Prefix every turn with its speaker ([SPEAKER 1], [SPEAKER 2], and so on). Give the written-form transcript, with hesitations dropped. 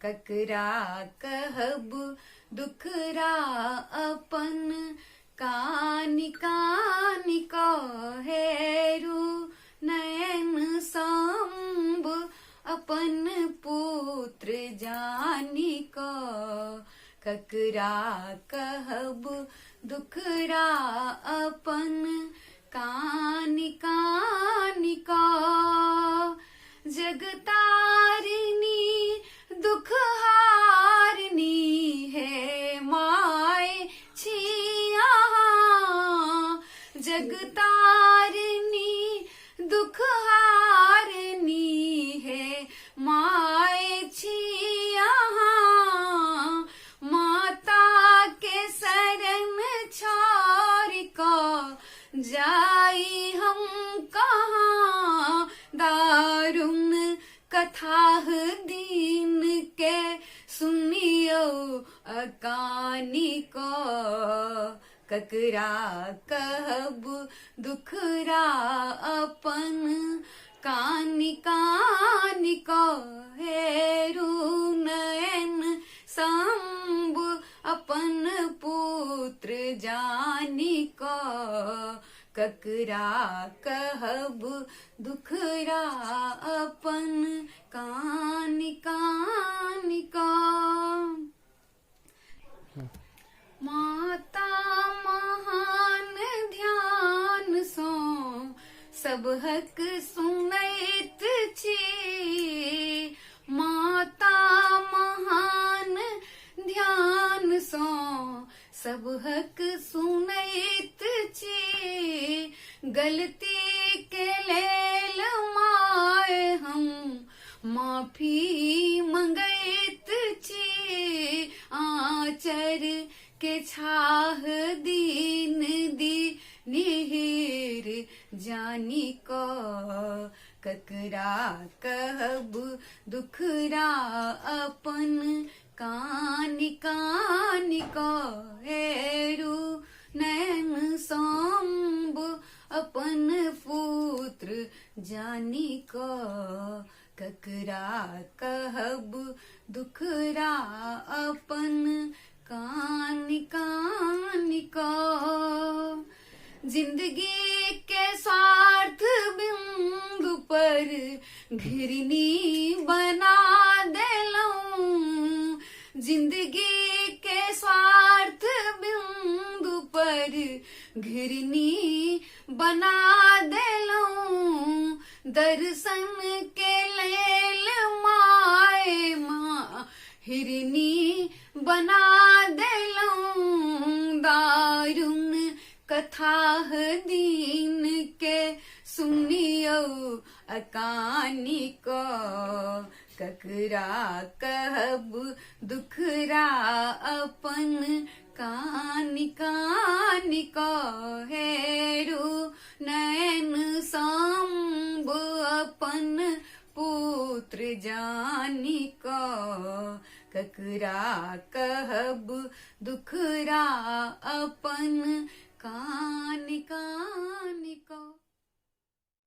[SPEAKER 1] ककरा कहब दुखरा अपन, कानि कानि कहेरु नयन सांब अपन पुत्र जानि क। ककरा कहब दुखरा अपन, कानि कानि क। जगतारिणी दुख हारिनी है माय छिया, जगतारिणी दुख हारिनी है माय छिया। माता के शरण छोड़ को जाई हम कहाँ, दारुण कथा दीन के सुनियो अकानी को। ककरा कहब दुखरा अपन, कानि कानि कहेरु नयन सांब अपन पुत्र जानि क। ककरा कहब दुखरा अपन, कानि कानि क। माता महान ध्यान सो सब हक सुनैत छी, माता महान ध्यान सो सब हक सुनैत छी। गलती के लेल माय हम माफी मंगैत छी, आचर के छाह दीन दी निहिर जानि क। ककरा कहब दुखरा अपन, कानि कानि कहेरु नयन सांब अपन पुत्र जानि क। ककरा कहब दुखरा अपन, कानि कानि क। जिंदगी के स्वार्थ बिंदु पर घिरनी बना देलौं, जिंदगी के स्वार्थ बिंदु पर घिरनी बना देलौं। दर्शन के लेल माय हिरनी बना देलौं। दारुण कथा दीन के सुनियो अकानी को। ककरा कहब दुखरा अपन, कानि कानि कहेरु नयन सांब अपन पुत्र जानि क। ककरा कहब दुखरा अपन, कानि कानि क।